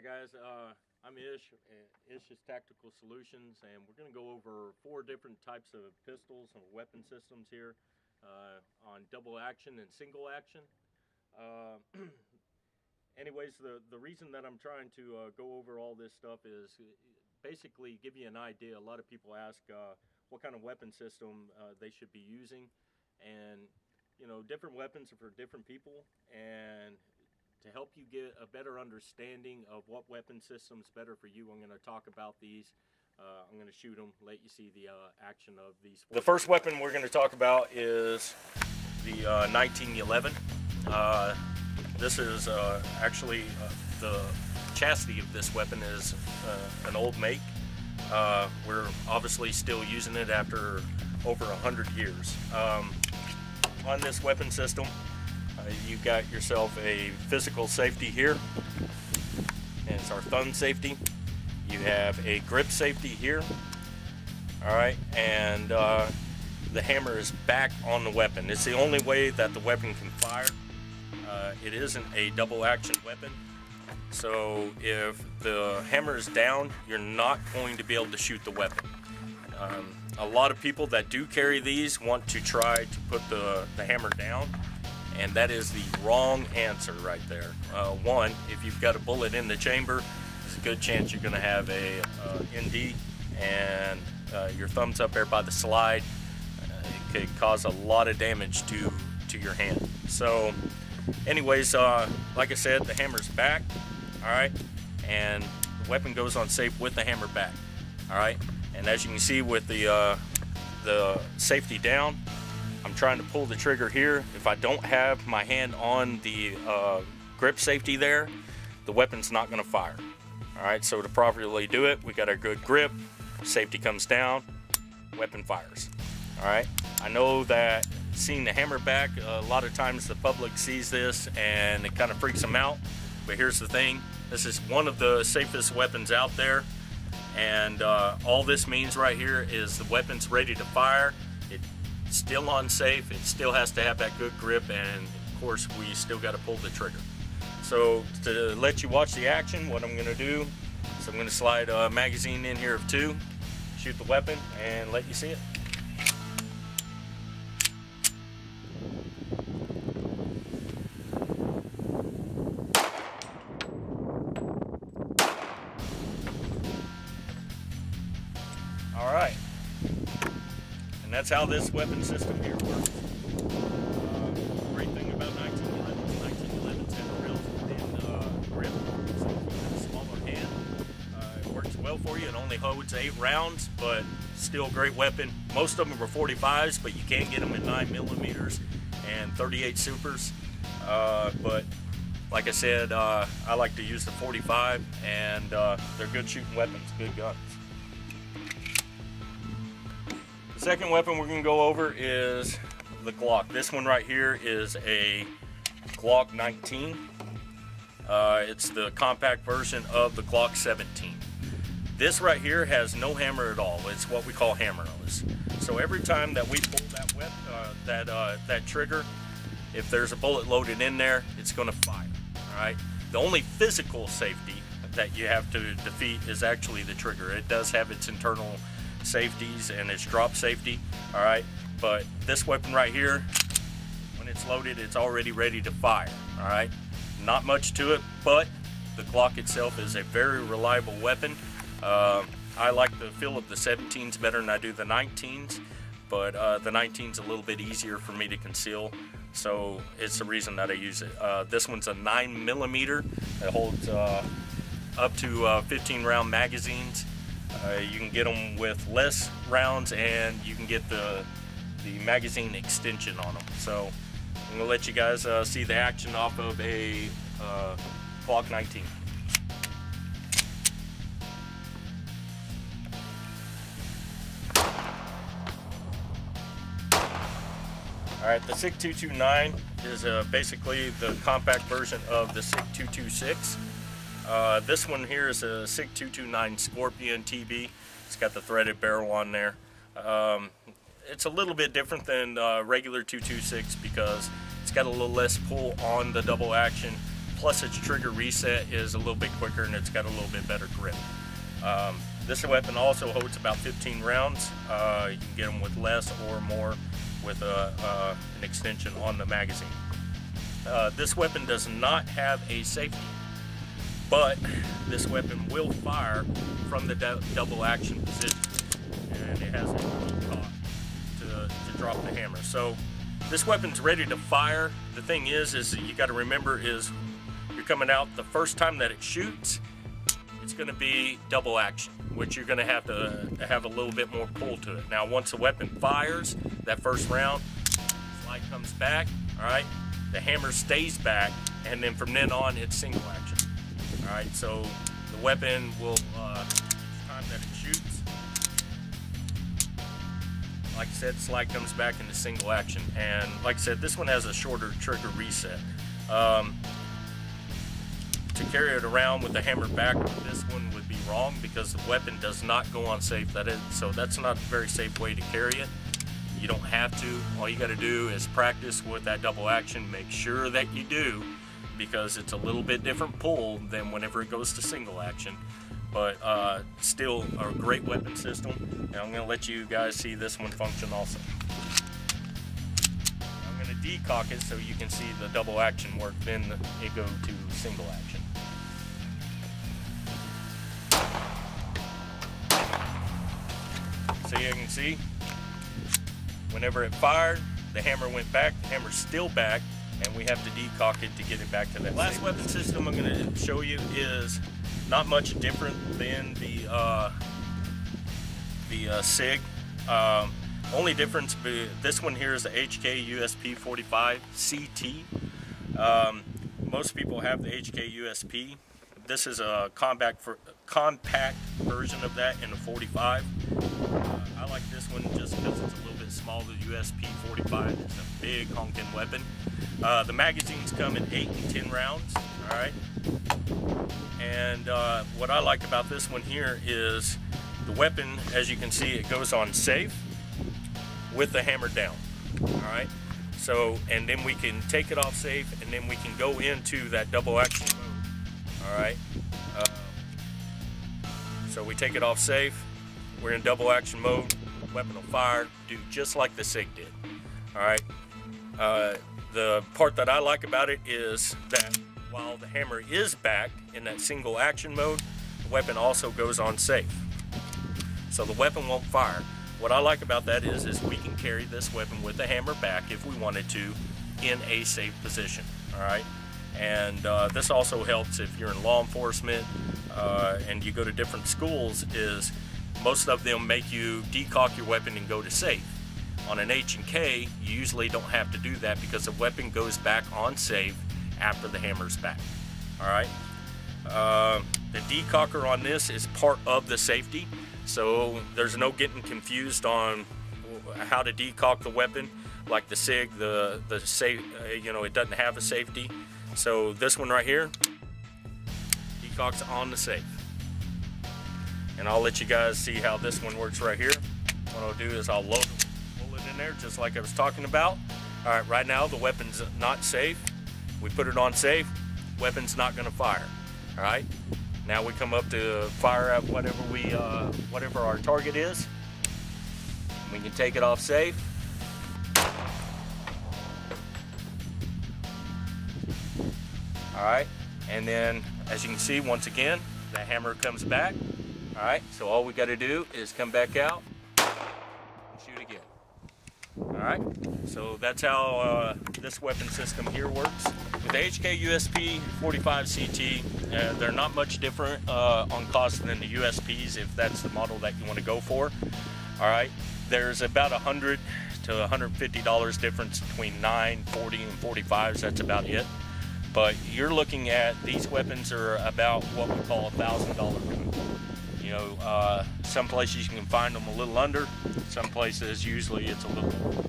guys, I'm Ish, Ish's Tactical Solutions, and we're going to go over 4 different types of pistols and weapon systems here on double action and single action. Anyways, the reason that I'm trying to go over all this stuff is basically give you an idea. A lot of people ask what kind of weapon system they should be using, and you know, different weapons are for different people, and to help you get a better understanding of what weapon system's better for you, I'm going to talk about these. I'm going to shoot them, let you see the action of these. The first weapon we're going to talk about is the 1911. This is actually the chassis of this weapon is an old make. We're obviously still using it after over 100 years. On this weapon system, you got yourself a physical safety here, and it's our thumb safety. You have a grip safety here, all right, and the hammer is back on the weapon. It's the only way that the weapon can fire. It isn't a double action weapon, so if the hammer is down, you're not going to be able to shoot the weapon. A lot of people that do carry these want to try to put the hammer down, and that is the wrong answer right there. One, if you've got a bullet in the chamber, there's a good chance you're going to have a ND, and your thumb's up there by the slide. It could cause a lot of damage to your hand. So anyways, like I said, the hammer's back, all right, and the weapon goes on safe with the hammer back, all right. And as you can see with the safety down, I'm trying to pull the trigger here. If I don't have my hand on the grip safety there, the weapon's not going to fire. All right, so to properly do it, we got our good grip, safety comes down, weapon fires. All right, I know that seeing the hammer back, a lot of times the public sees this and it kind of freaks them out, but here's the thing, this is one of the safest weapons out there, and all this means right here is the weapon's ready to fire. It's still on safe, it still has to have that good grip, and of course we still got to pull the trigger. So to let you watch the action, what I'm going to do is I'm going to slide a magazine in here of 2, shoot the weapon, and let you see it. All right, and that's how this weapon system here works. Great thing about 1911's have a relatively thin grip, so if you have a smaller hand, it works well for you. It only holds 8 rounds, but still a great weapon. Most of them are 45s, but you can get them in 9mm and 38 supers. But like I said, I like to use the 45, and they're good shooting weapons, good guns. The second weapon we're going to go over is the Glock. This one right here is a Glock 19. It's the compact version of the Glock 17. This right here has no hammer at all. It's what we call hammerless. So every time that we pull that trigger, if there's a bullet loaded in there, it's going to fire. All right. The only physical safety that you have to defeat is actually the trigger. It does have its internal safeties and its drop safety, all right, but this weapon right here, when it's loaded, it's already ready to fire. All right, not much to it, but the Glock itself is a very reliable weapon. I like the feel of the 17s better than I do the 19s, but the 19's a little bit easier for me to conceal, so it's the reason that I use it. This one's a 9mm. It holds up to 15 round magazines. You can get them with less rounds, and you can get the magazine extension on them. So I'm going to let you guys see the action off of a Glock 19. All right, the SIG 229 is basically the compact version of the SIG 226. This one here is a SIG 229 Scorpion TB. It's got the threaded barrel on there. It's a little bit different than regular 226 because it's got a little less pull on the double action. plus its trigger reset is a little bit quicker and it's got a little bit better grip. This weapon also holds about 15 rounds. You can get them with less or more with an extension on the magazine. This weapon does not have a safety, but this weapon will fire from the double action position, and it has a cock to drop the hammer. So this weapon's ready to fire. The thing is that you got to remember is you're coming out the first time that it shoots, it's going to be double action, which you're going to have a little bit more pull to it. Now, once the weapon fires that first round, slide comes back. All right, the hammer stays back, and then from then on, it's single action. All right, so the weapon will each time that it shoots, like I said, slide comes back into single action. And like I said, this one has a shorter trigger reset. To carry it around with the hammer back, this one would be wrong because the weapon does not go on safe. So that's not a very safe way to carry it. You don't have to. All you got to do is practice with that double action. Make sure that you do, because it's a little bit different pull than whenever it goes to single action. But still a great weapon system. And I'm going to let you guys see this one function also. I'm going to decock it so you can see the double action work, then it go to single action. So you can see, whenever it fired, the hammer went back, the hammer's still back, and we have to decock it to get it back to that. Last weapon system I'm going to show you is not much different than the SIG. Only difference, this one here is the HK USP 45 CT. Most people have the HK USP. This is a compact version of that in the 45. I like this one just because it's a little bit smaller. The USP 45 is a big honking weapon. The magazines come in 8 and 10 rounds. All right. And what I like about this one here is the weapon, as you can see, it goes on safe with the hammer down. All right. So, and then we can take it off safe, and then we can go into that double action mode. All right. So we take it off safe. We're in double action mode. Weapon will fire, do just like the SIG did. All right. The part that I like about it is that while the hammer is back in that single action mode, the weapon also goes on safe. So the weapon won't fire. What I like about that is we can carry this weapon with the hammer back if we wanted to in a safe position. All right. And this also helps if you're in law enforcement and you go to different schools, is most of them make you decock your weapon and go to safe. On an H&K, you usually don't have to do that because the weapon goes back on safe after the hammer's back. All right. The decocker on this is part of the safety, so there's no getting confused on how to decock the weapon. Like the SIG, the safe, it doesn't have a safety. So this one right here, decocks on the safe. And I'll let you guys see how this one works right here. What I'll do is I'll load the bullet in there just like I was talking about. All right, right now the weapon's not safe. We put it on safe, weapon's not gonna fire. All right, now we come up to fire at whatever our target is. We can take it off safe. All right, and then as you can see, once again, the hammer comes back. All right, so all we got to do is come back out and shoot again. All right, so that's how this weapon system here works. With the HK USP 45 CT, they're not much different on cost than the USPs if that's the model that you want to go for. All right, there's about $100 to $150 difference between 9, 40, and 45s. That's about it. But you're looking at, these weapons are about what we call $1,000 gun. Some places you can find them a little under, some places usually it's a little more.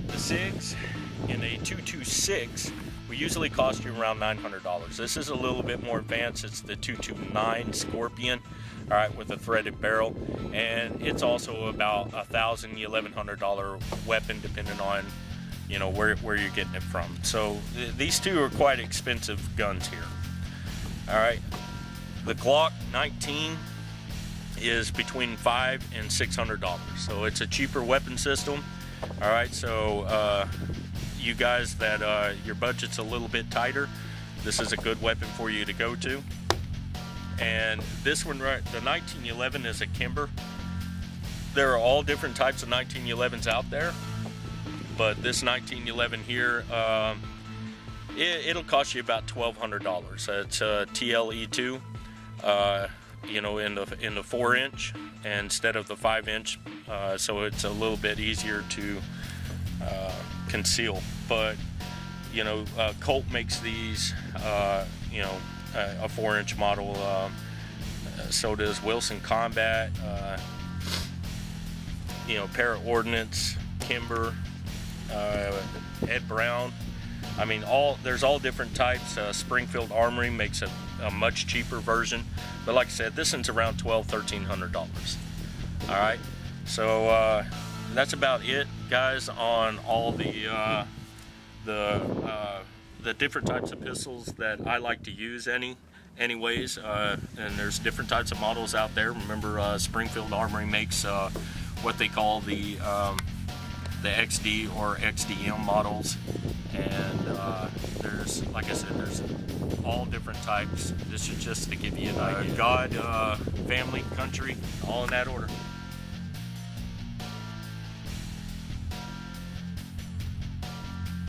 The SIGs in a 226 will usually cost you around $900. This is a little bit more advanced. It's the 229 Scorpion, all right, with a threaded barrel, and it's also about $1,000, $1,100 weapon, depending on you know, where you're getting it from. So these two are quite expensive guns here. All right, the Glock 19 is between $500 and $600, so it's a cheaper weapon system. All right, so you guys that your budget's a little bit tighter, this is a good weapon for you to go to. And this one, right, the 1911 is a Kimber. There are all different types of 1911s out there, but this 1911 here, it'll cost you about $1,200. It's a TLE2, you know, in the 4-inch instead of the 5-inch, so it's a little bit easier to conceal. But you know, Colt makes these, you know, a 4-inch model. So does Wilson Combat. You know, Para Ordnance, Kimber, Ed Brown. I mean, there's all different types. Springfield Armory makes a much cheaper version, but like I said, this one's around $1,200–$1,300. All right, so that's about it, guys, on all the different types of pistols that I like to use. Anyways, and there's different types of models out there. Remember, Springfield Armory makes what they call the XD or XDM models, and there's, like I said, there's all different types. This is just to give you an idea. God, family, country, all in that order.